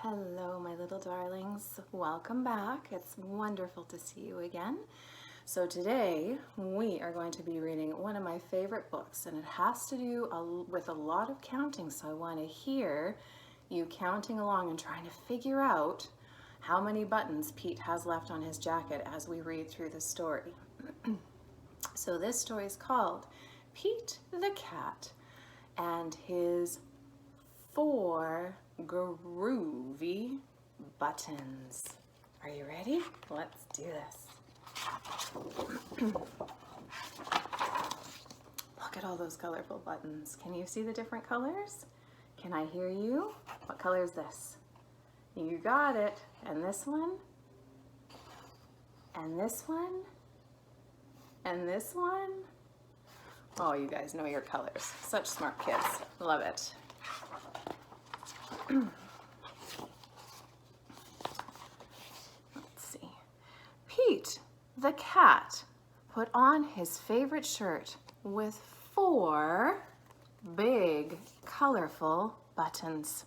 Hello, my little darlings. Welcome back. It's wonderful to see you again. So today we are going to be reading one of my favorite books, and it has to do with a lot of counting. So I want to hear you counting along and trying to figure out how many buttons Pete has left on his jacket as we read through the story. So this story is called Pete the Cat and His 4 Groovy Buttons. Are you ready? Let's do this. Look at all those colorful buttons. Can you see the different colors? Can I hear you? What color is this? You got it. And this one? And this one? And this one? Oh, you guys know your colors. Such smart kids. Love it. Let's see. Pete the cat put on his favorite shirt with 4 big, colorful buttons.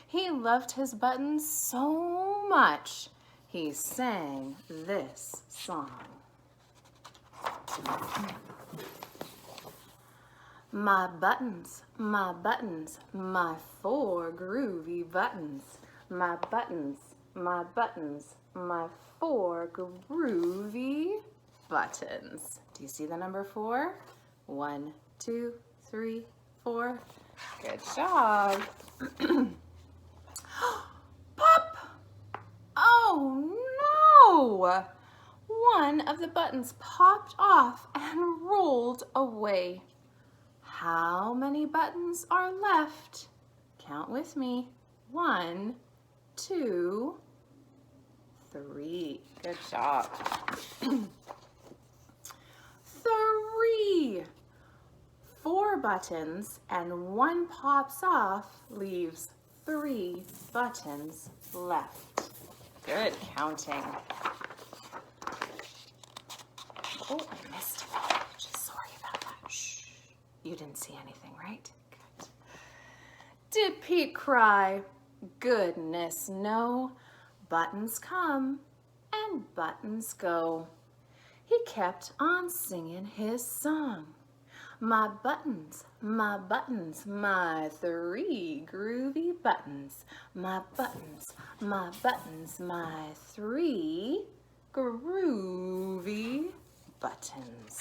He loved his buttons so much, he sang this song. My buttons, my 4 groovy buttons. My buttons, my 4 groovy buttons. Do you see the number 4? 1, 2, 3, 4. Good job. Pop! Oh no! One of the buttons popped off and rolled away. How many buttons are left? Count with me. 1, 2, 3. Good job. 3. 4 buttons and 1 pops off, leaves 3 buttons left. Good counting. Oh, I missed a page. Sorry about that. Shh. You didn't see anything, right? Good. Did Pete cry? Goodness, no. Buttons come and buttons go. He kept on singing his song. My buttons, my 3 groovy buttons. My buttons, my 3 groovy buttons.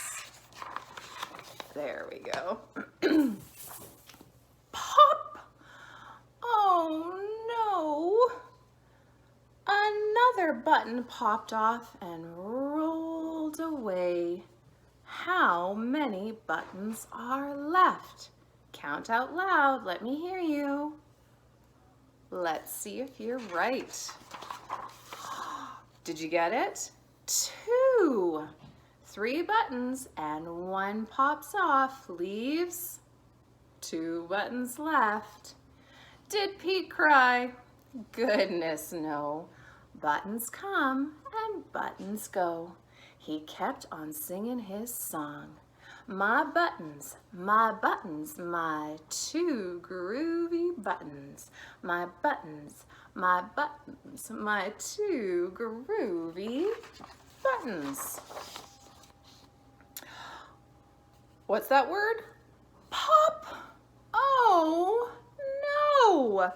There we go. Pop! Oh no! Another button popped off and rolled away. How many buttons are left? Count out loud. Let me hear you. Let's see if you're right. Did you get it? 2. 3 buttons and 1 pops off, leaves 2 buttons left. Did Pete cry? Goodness, no. Buttons come and buttons go. He kept on singing his song. My buttons, my 2 groovy buttons. My buttons, my 2 groovy buttons. What's that word? Pop! Oh no!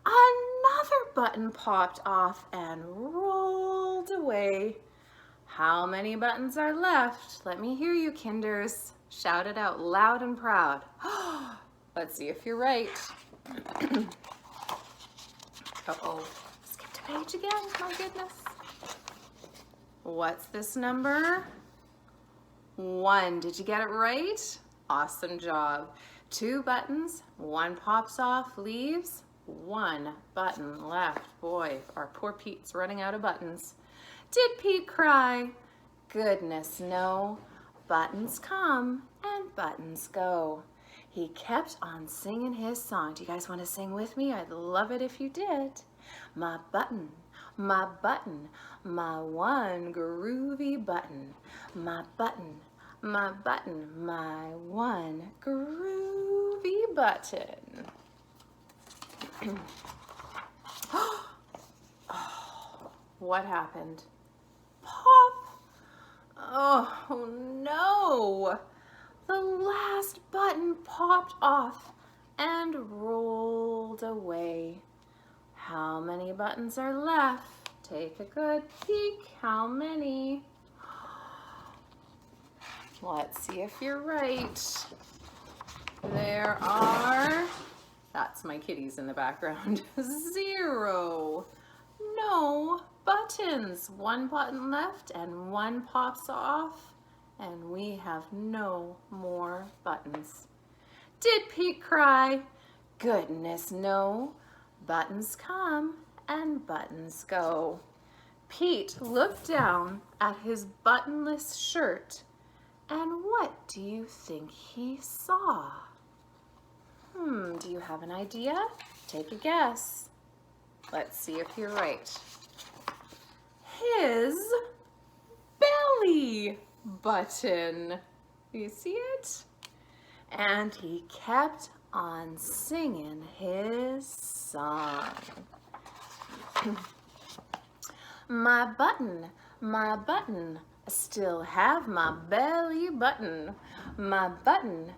Another button popped off and rolled away. How many buttons are left? Let me hear you, kinders. Shout it out loud and proud. Let's see if you're right. Uh-oh, skipped a page again, my goodness. What's this number? 1. Did you get it right? Awesome job. 2 buttons, 1 pops off, leaves 1 button left. Boy, our poor Pete's running out of buttons. Did Pete cry? Goodness, no. Buttons come and buttons go. He kept on singing his song. Do you guys want to sing with me? I'd love it if you did. My button, my 1 groovy button. My button, my 1 groovy button. What happened? Pop! Oh no! The last button popped off and rolled away. How many buttons are left? Take a good peek. How many? Let's see if you're right. There are, that's my kitties in the background, 0. No buttons. 1 button left and 1 pops off, and we have no more buttons. Did Pete cry? Goodness, no. Buttons come and buttons go. Pete looked down at his buttonless shirt, and what do you think he saw? Do you have an idea? Take a guess. Let's see if you're right. His belly button. You see it? And he kept on singing his song. My button, I still have my belly button. My button,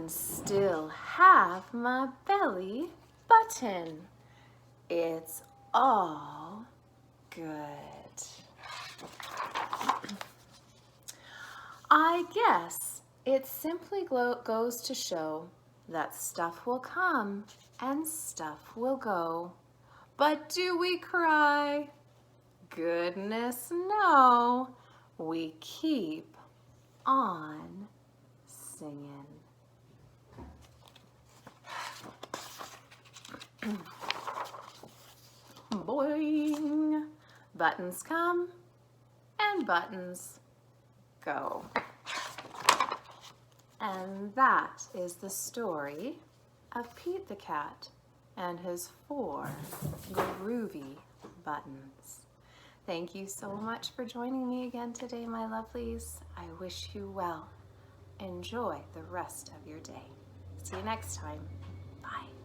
still have my belly button. It's all good. I guess it simply goes to show that stuff will come and stuff will go. But do we cry? Goodness, no. We keep on singing. Boing. Buttons come and buttons go. And that is the story of Pete the Cat and his 4 groovy buttons. Thank you so much for joining me again today, my lovelies. I wish you well. Enjoy the rest of your day. See you next time. Bye.